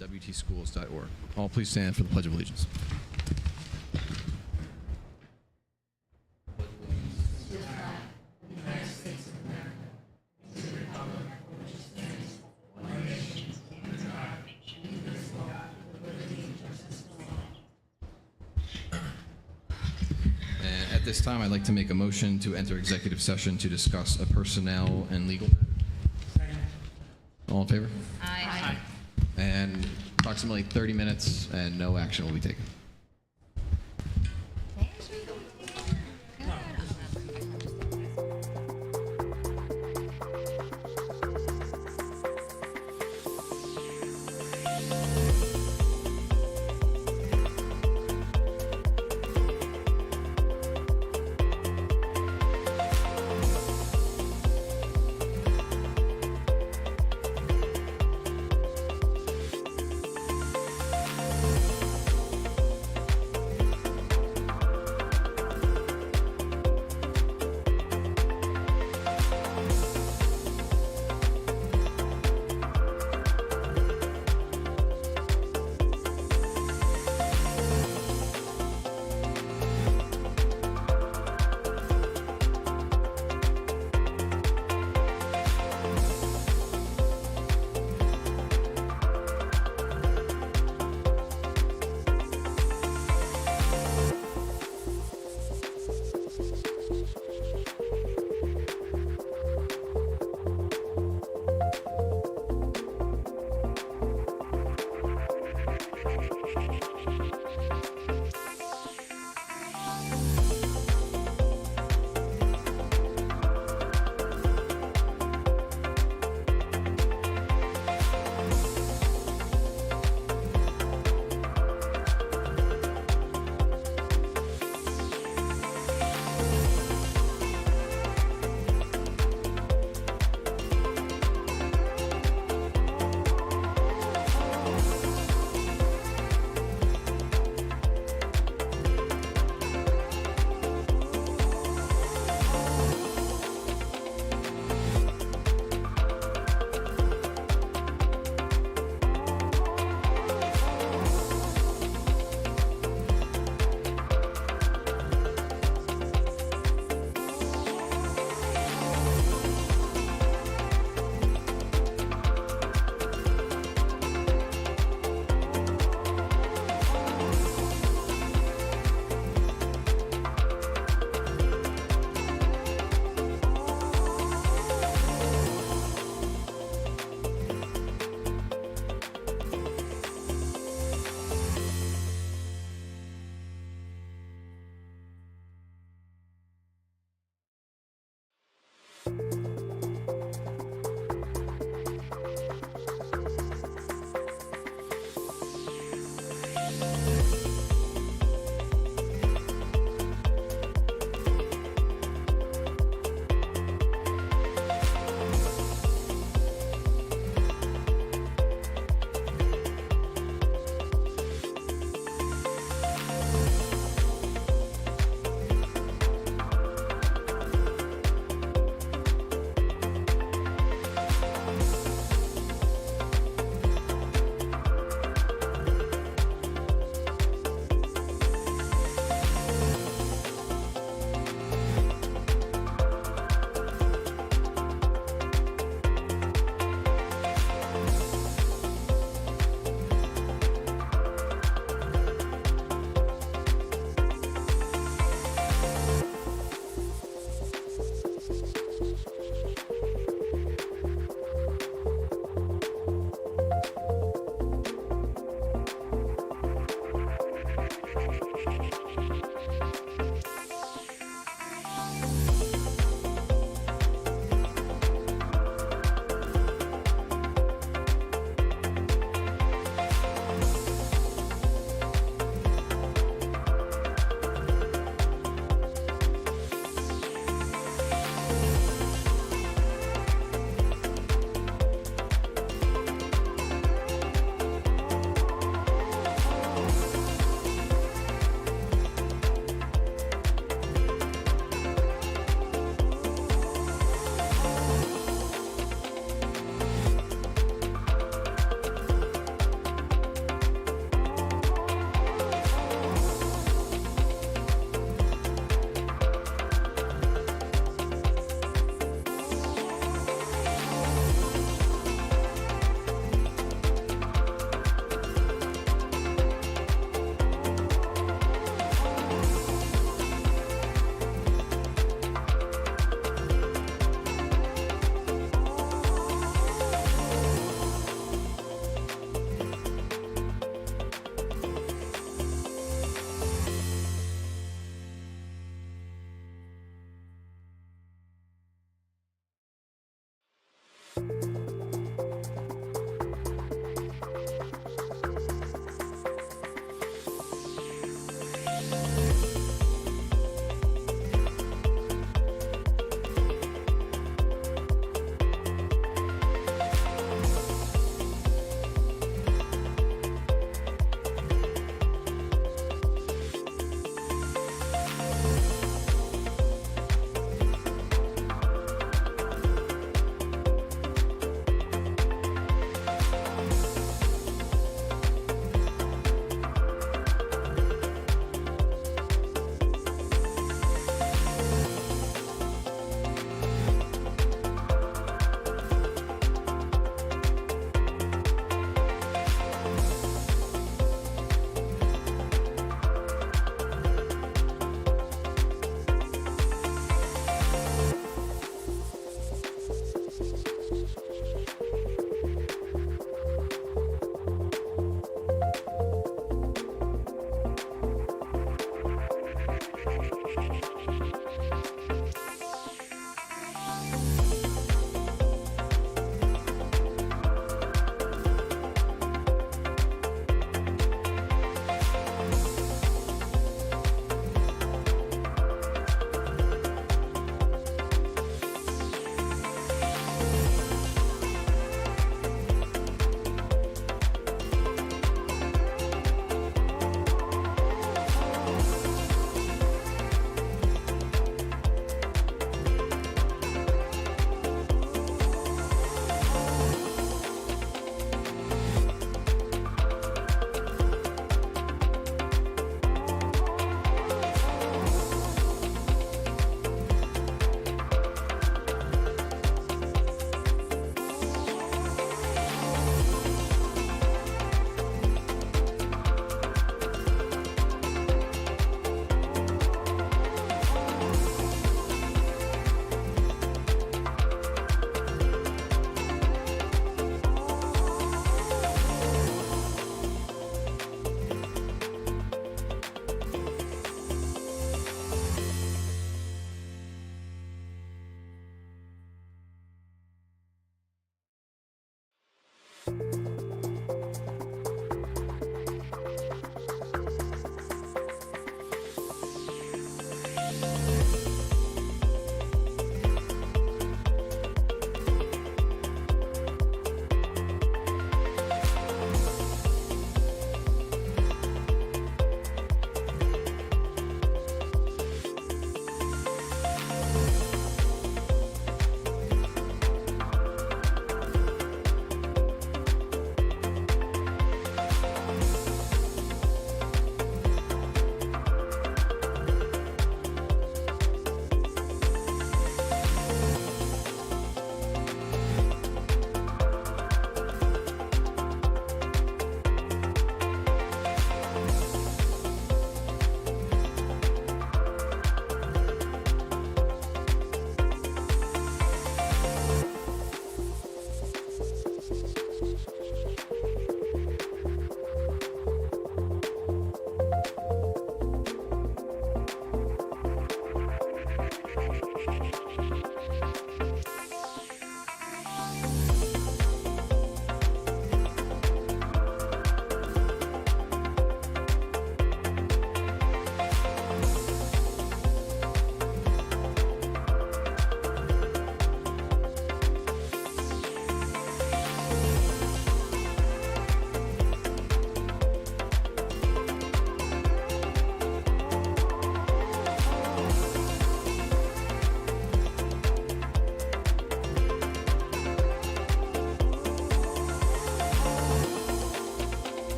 WTSCHOOLS.org. All please stand for the Pledge of Allegiance. And at this time, I'd like to make a motion to enter executive session to discuss a personnel and legal matter. All in favor? Aye. And approximately 30 minutes, and no action will be taken.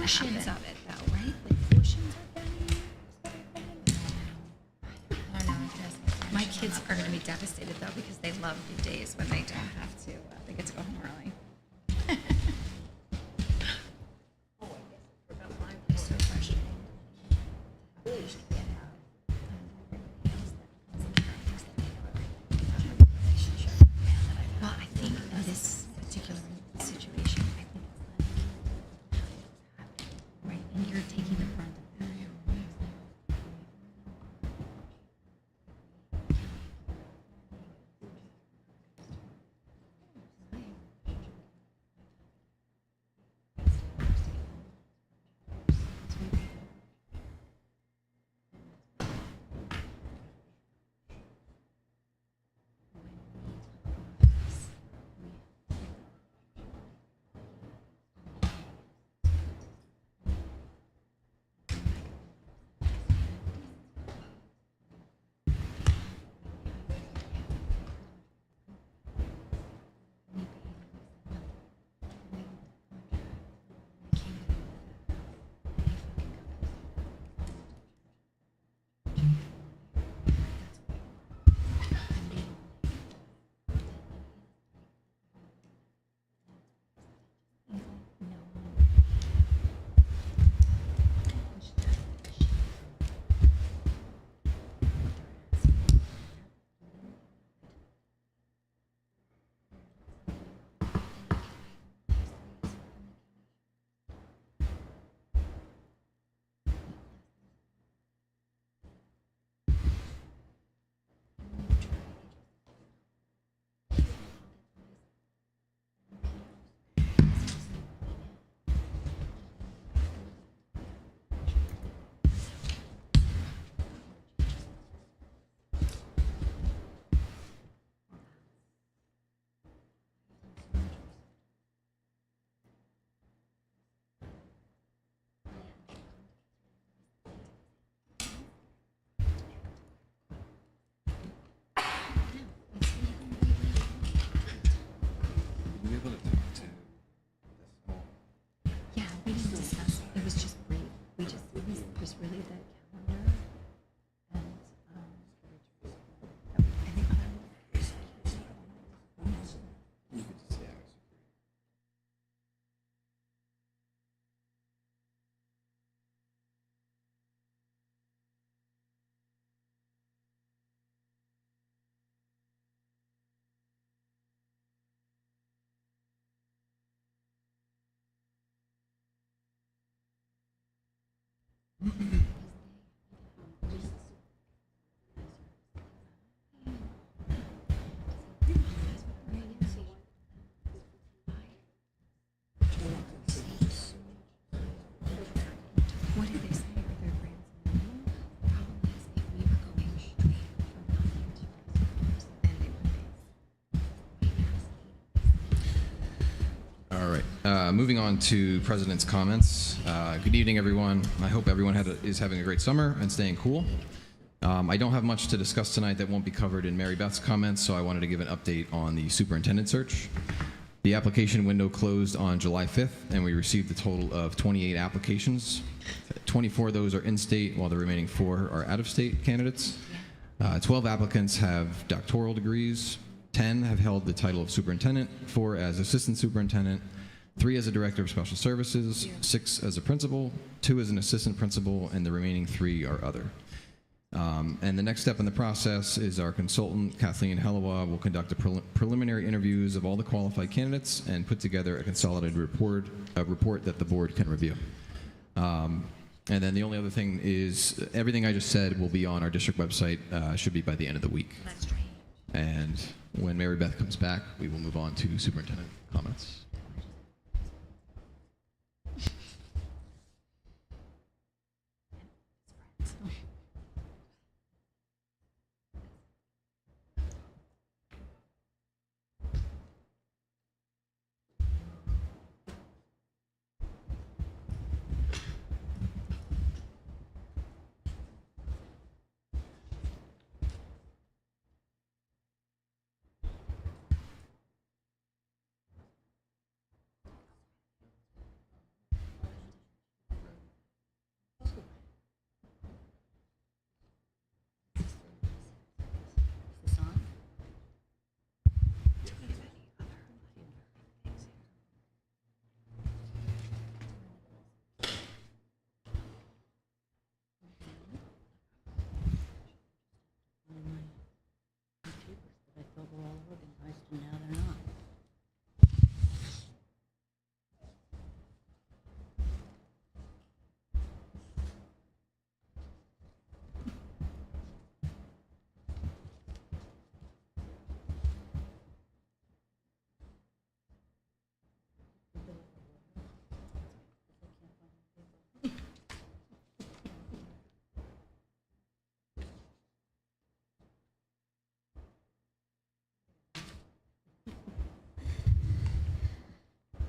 portions happen. of it, though, right? Like portions of that. I don't know if there's My kids are going to be devastated, though, because they love the days when they don't have to, they get to go home early. It's so frustrating. Well, I think in this particular situation, I think it's like, right, and you're taking the brunt of that. Were you able to talk to this whole? Yeah, we didn't discuss, it was just brief. We just, it was really the calendar and, I think You could just, yeah. what did they say? Are their brands new? Problem is, if we were going straight from nothing to customers, then they would be. All right. Moving on to President's comments. Good evening, everyone. I hope everyone is having a great summer and staying cool. I don't have much to discuss tonight that won't be covered in Mary Beth's comments, so I wanted to give an update on the superintendent search. The application window closed on July 5th, and we received a total of 28 applications. 24 of those are in-state, while the remaining 4 are out-of-state candidates. 12 applicants have doctoral degrees. 10 have held the title of superintendent, 4 as assistant superintendent, 3 as a director of special services, 6 as a principal, 2 as an assistant principal, and the remaining 3 are other. And the next step in the process is our consultant, Kathleen Hellewa, will conduct a preliminary interviews of all the qualified candidates and put together a consolidated report that the board can review. And then the only other thing is everything I just said will be on our district website, should be by the end of the week. That's strange. And when Mary Beth comes back, we will move on to superintendent comments.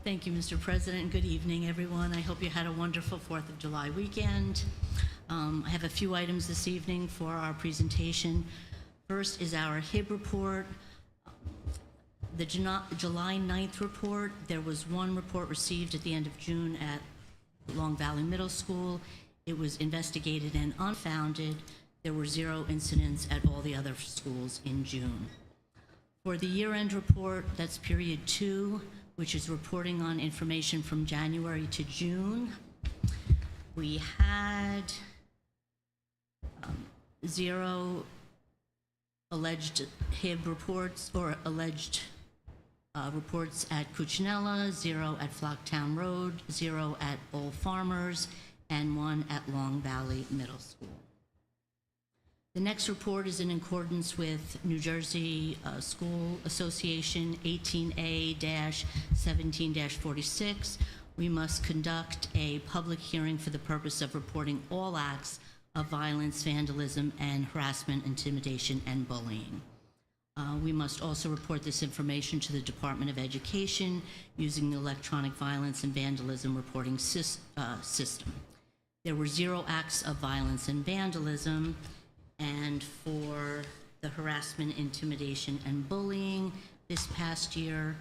Thank you, Mr. President. Good evening, everyone. I hope you had a wonderful 4th of July weekend. I have a few items this evening for our presentation. First is our HIB report. The July 9th report, there was one report received at the end of June at Long Valley Middle School. It was investigated and unfounded. There were 0 incidents at all the other schools in June. For the year-end report, that's period 2, which is reporting on information from January to June. We had 0 alleged HIB reports or alleged reports at Cuccinella, 0 at Flocktown Road, 0 at Old Farmers, and 1 at Long Valley Middle School. The next report is in accordance with New Jersey School Association 18A-17-46. We must conduct a public hearing for the purpose of reporting all acts of violence, vandalism, and harassment, intimidation, and bullying. We must also report this information to the Department of Education using the electronic violence and vandalism reporting system. There were 0 acts of violence and vandalism, and for the harassment, intimidation, and bullying this past year,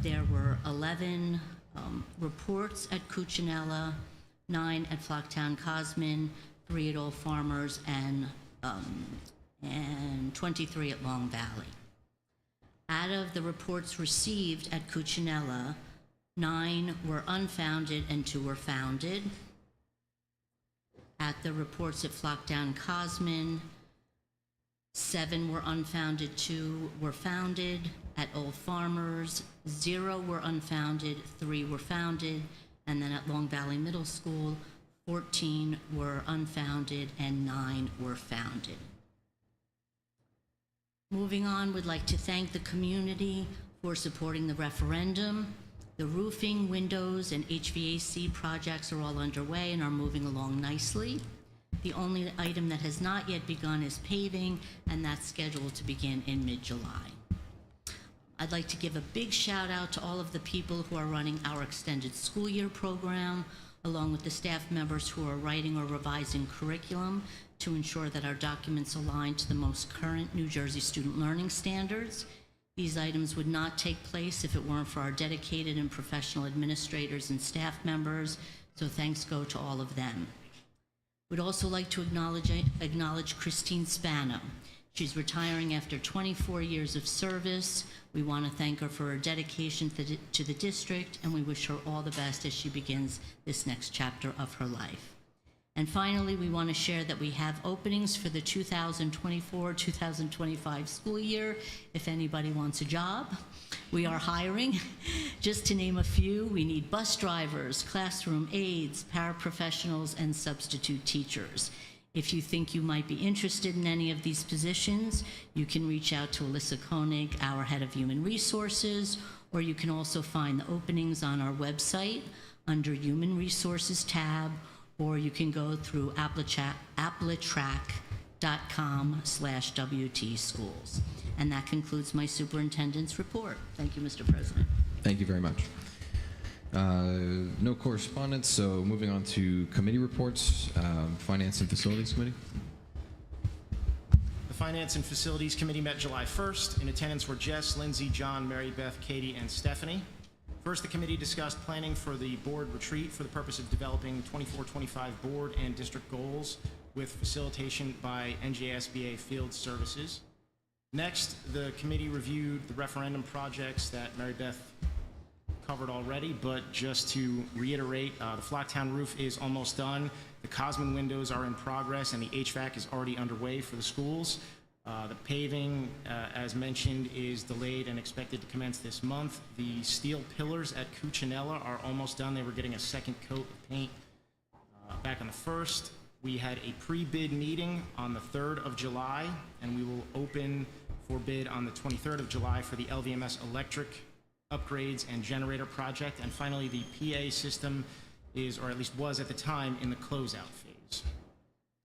there were 11 reports at Cuccinella, 9 at Flocktown Cosman, 3 at Old Farmers, and 23 at Long Valley. Out of the reports received at Cuccinella, 9 were unfounded and 2 were founded. At the reports at Flocktown Cosman, 7 were unfounded, 2 were founded. At Old Farmers, 0 were unfounded, 3 were founded. And then at Long Valley Middle School, 14 were unfounded and 9 were founded. Moving on, we'd like to thank the community for supporting the referendum. The roofing, windows, and HVAC projects are all underway and are moving along nicely. The only item that has not yet begun is paving, and that's scheduled to begin in mid-July. I'd like to give a big shout out to all of the people who are running our extended school year program, along with the staff members who are writing or revising curriculum to ensure that our documents align to the most current New Jersey student learning standards. These items would not take place if it weren't for our dedicated and professional administrators and staff members, so thanks go to all of them. We'd also like to acknowledge Christine Spano. She's retiring after 24 years of service. We want to thank her for her dedication to the district, and we wish her all the best as she begins this next chapter of her life. And finally, we want to share that we have openings for the 2024-2025 school year if anybody wants a job. We are hiring. Just to name a few, we need bus drivers, classroom aides, paraprofessionals, and substitute teachers. If you think you might be interested in any of these positions, you can reach out to Alyssa Koenig, our head of human resources, or you can also find the openings on our website under Human Resources tab, or you can go through appletrack.com/WTSCHOOLS. And that concludes my superintendent's report. Thank you, Mr. President. Thank you very much. No correspondence, so moving on to committee reports. Finance and Facilities Committee. The Finance and Facilities Committee met July 1st. In attendance were Jess, Lindsay, John, Mary Beth, Katie, and Stephanie. First, the committee discussed planning for the board retreat for the purpose of developing 24-25 board and district goals with facilitation by NJSBA Field Services. Next, the committee reviewed the referendum projects that Mary Beth covered already, but just to reiterate, the Flocktown roof is almost done. The Cosman windows are in progress, and the HVAC is already underway for the schools. The paving, as mentioned, is delayed and expected to commence this month. The steel pillars at Cuccinella are almost done. They were getting a second coat of paint back on the 1st. We had a pre-bid meeting on the 3rd of July, and we will open for bid on the 23rd of July for the LVMS electric upgrades and generator project. And finally, the PA system is, or at least was at the time, in the closeout phase.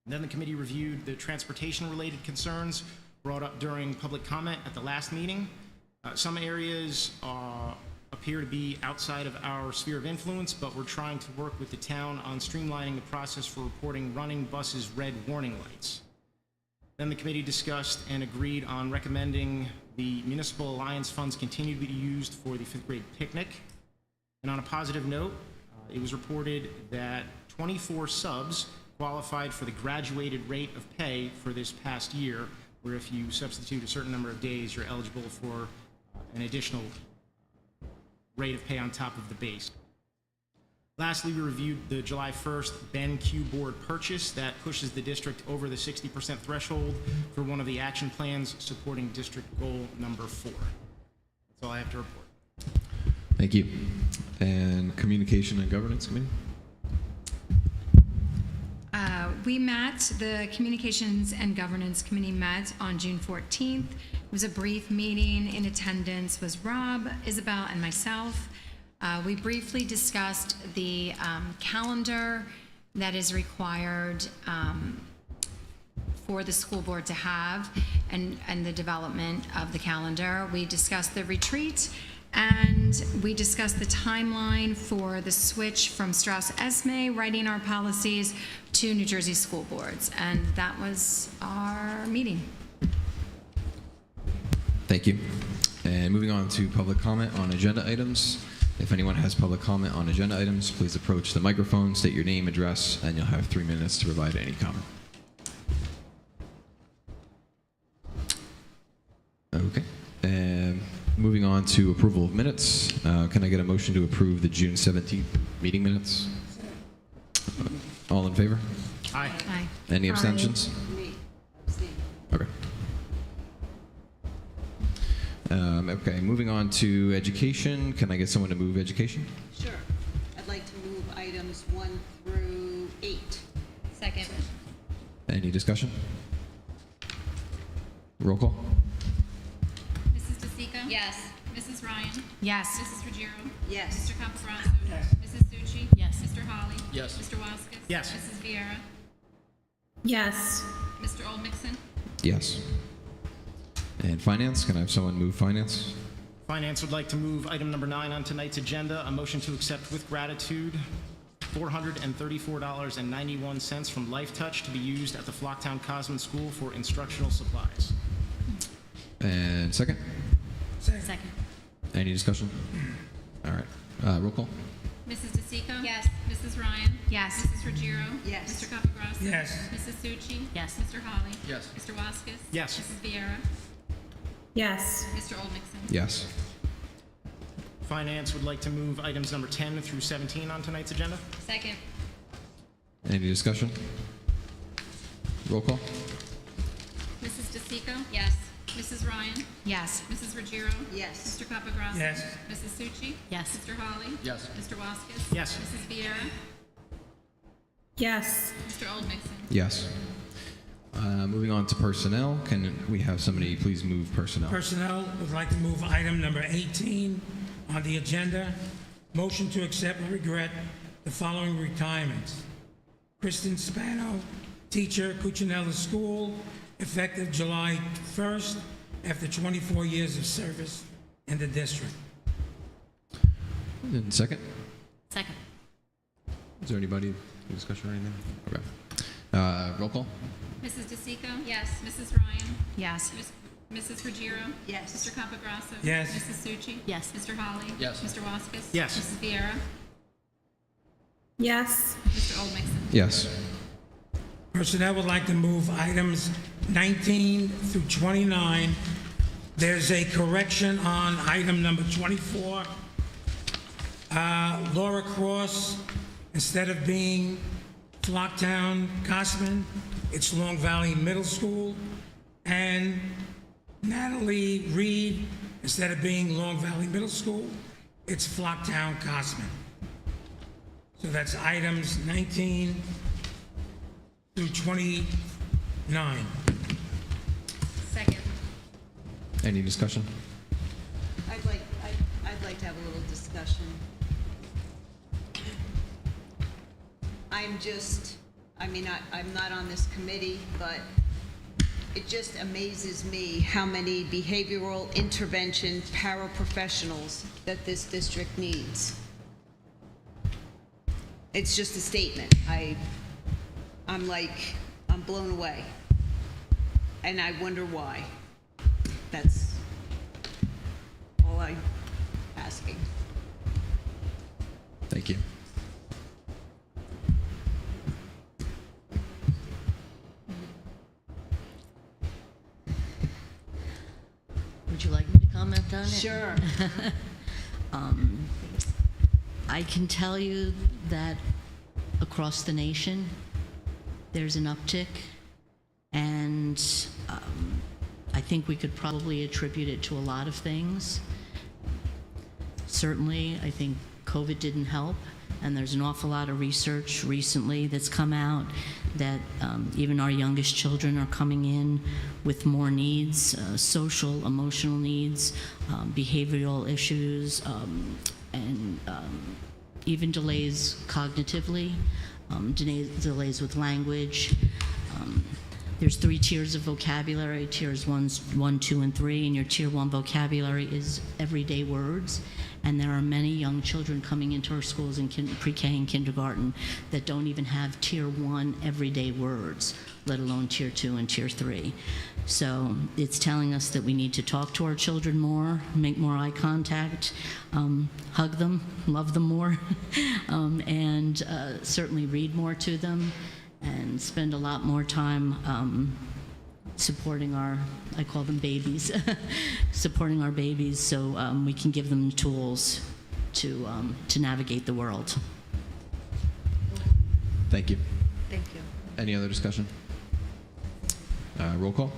And then the committee reviewed the transportation-related concerns brought up during public comment at the last meeting. Some areas appear to be outside of our sphere of influence, but we're trying to work with the town on streamlining the process for reporting running buses' red warning lights. Then the committee discussed and agreed on recommending the Municipal Alliance funds continue to be used for the 5th grade picnic. And on a positive note, it was reported that 24 subs qualified for the graduated rate of pay for this past year, where if you substitute a certain number of days, you're eligible for an additional rate of pay on top of the base. Lastly, we reviewed the July 1st BenQ board purchase that pushes the district over the 60% threshold for one of the action plans supporting district goal number 4. That's all I have to report. Thank you. And Communication and Governance Committee? The Communications and Governance Committee met on June 14th. It was a brief meeting. In attendance was Rob, Isabel, and myself. We briefly discussed the calendar that is required for the school board to have and the development of the calendar. We discussed the retreat, and we discussed the timeline for the switch from Strauss-Esme, writing our policies, to New Jersey school boards. And that was our meeting. Thank you. And moving on to public comment on agenda items. If anyone has public comment on agenda items, please approach the microphone, state your name, address, and you'll have 3 minutes to provide any comment. Okay. And moving on to approval of minutes. Can I get a motion to approve the June 17th meeting minutes? All in favor? Aye. Aye. Any abstentions? Okay. Okay, moving on to education. Can I get someone to move education? Sure. I'd like to move items 1 through 8. Second. Any discussion? Roll call? Mrs. DeSico? Yes. Mrs. Ryan? Yes. Mrs. Ruggiero? Yes. Mr. Capagrosso? Yes. Mrs. Succi? Yes. Mr. Holly? Yes. Mr. Waskis? Yes. Mrs. Vieira? Yes. Mr. Olmixon? Yes. And finance, can I have someone move finance? Finance would like to move item number 9 on tonight's agenda, a motion to accept with gratitude $434.91 from Life Touch to be used at the Flocktown Cosman School for instructional supplies. And second? Second. Any discussion? All right, roll call? Mrs. DeSico? Yes. Mrs. Ryan? Yes. Mrs. Ruggiero? Yes. Mr. Capagrosso? Yes. Mrs. Succi? Yes. Mr. Holly? Yes. Mr. Waskis? Yes. Mrs. Vieira? Yes. Mr. Olmixon? Yes. Finance would like to move items number 10 through 17 on tonight's agenda. Second. Any discussion? Roll call? Mrs. DeSico? Yes. Mrs. Ryan? Yes. Mrs. Ruggiero? Yes. Mr. Capagrosso? Yes. Mrs. Succi? Yes. Mr. Holly? Yes. Mr. Waskis? Yes. Mrs. Vieira? Yes. Mr. Olmixon? Yes. Moving on to personnel, can we have somebody please move personnel? Personnel would like to move item number 18 on the agenda. Motion to accept with regret the following retirements. Kristen Spano, teacher, Cuccinella School, effective July 1st, after 24 years of service in the district. And second? Second. Is there anybody, discussion or anything? Okay. Roll call? Mrs. DeSico? Yes. Mrs. Ryan? Yes. Mrs. Ruggiero? Yes. Mr. Capagrosso? Yes. Mrs. Succi? Yes. Mr. Holly? Yes. Mr. Waskis? Yes. Mrs. Vieira? Yes. Mr. Olmixon? Yes. Personnel would like to move items 19 through 29. There's a correction on item number 24. Laura Cross, instead of being Flocktown Cosman, it's Long Valley Middle School. And Natalie Reed, instead of being Long Valley Middle School, it's Flocktown Cosman. So that's items 19 through 29. Second. Any discussion? I'd like to have a little discussion. I'm not on this committee, but It just amazes me how many behavioral intervention paraprofessionals that this district needs. It's just a statement. I'm blown away. And I wonder why. That's all I'm asking. Thank you. Would you like me to comment on it? Sure. I can tell you that across the nation, there's an uptick, and I think we could probably attribute it to a lot of things. Certainly, I think COVID didn't help, and there's an awful lot of research recently that's come out that even our youngest children are coming in with more needs, social, emotional needs, behavioral issues, and even delays cognitively, delays with language. There's 3 tiers of vocabulary, tiers 1, 2, and 3, and your tier 1 vocabulary is everyday words. And there are many young children coming into our schools in pre-K and kindergarten that don't even have tier 1 everyday words, let alone tier 2 and tier 3. So it's telling us that we need to talk to our children more, make more eye contact, hug them, love them more, and certainly read more to them, and spend a lot more time supporting I call them babies, supporting our babies so we can give them tools to navigate the world. Thank you. Thank you. Any other discussion? Roll call?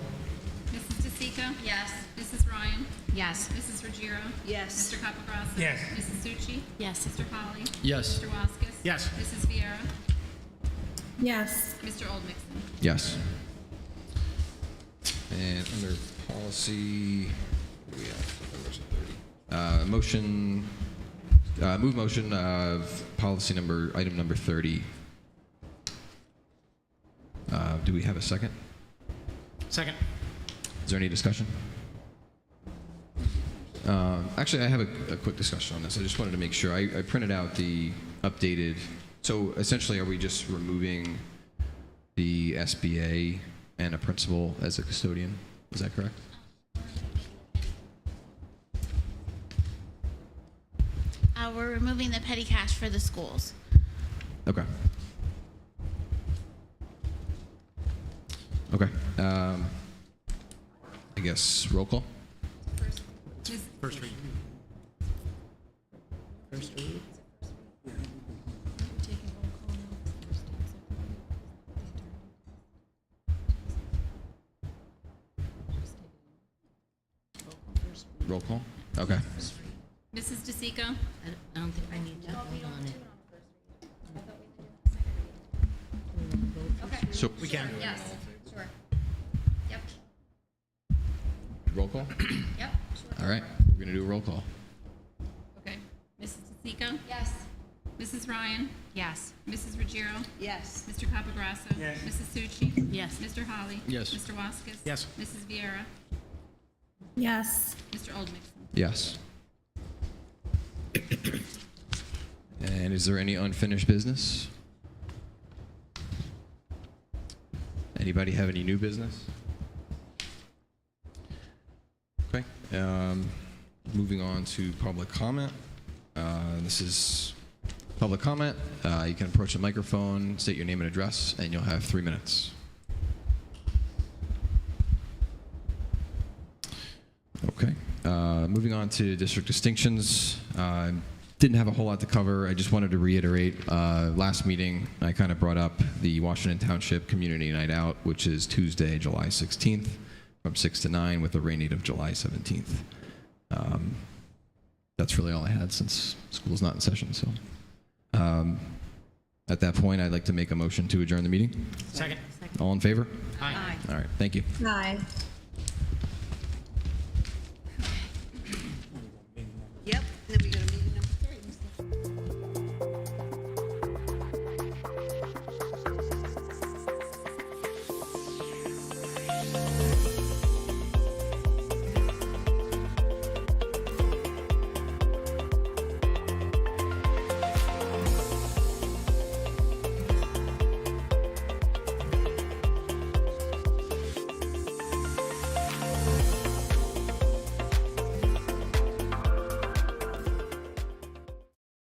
Mrs. DeSico? Yes. Mrs. Ryan? Yes. Mrs. Ruggiero? Yes. Mr. Capagrosso? Yes. Mrs. Succi? Yes. Mr. Holly? Yes. Mr. Waskis? Yes. Mrs. Vieira? Yes. Mr. Oldmixon? Yes. And under policy, what do we have? Motion, move motion of policy item number 30. Do we have a second? Second. Is there any discussion? Actually, I have a quick discussion on this. I just wanted to make sure. I printed out the updated. So essentially, are we just removing the SBA and a principal as a custodian? Is that correct? We're removing the petty cash for the schools. Okay. Okay. I guess roll call. First read. Roll call. Okay. Mrs. DeSico? I don't think I need to vote on it. So We can. Yes. Sure. Yep. roll call. Yep. All right. We're gonna do a roll call. Okay. Mrs. DeSico? Yes. Mrs. Ryan? Yes. Mrs. Ruggiero? Yes. Mr. Capagrosso? Yes. Mrs. Succi? Yes. Mr. Holly? Yes. Mr. Waskis? Yes. Mrs. Vieira? Yes. Mr. Oldmixon? Yes. And is there any unfinished business? Anybody have any new business? Okay. Moving on to public comment. This is public comment. You can approach the microphone, state your name and address, and you'll have 3 minutes. Okay. Moving on to district distinctions. Didn't have a whole lot to cover. I just wanted to reiterate, last meeting, I kind of brought up the Washington Township Community Night Out, which is Tuesday, July 16th, from 6 to 9, with a rain date of July 17th. That's really all I had since school's not in session. So, at that point, I'd like to make a motion to adjourn the meeting. Second. All in favor? Aye. All right. Thank you. Aye.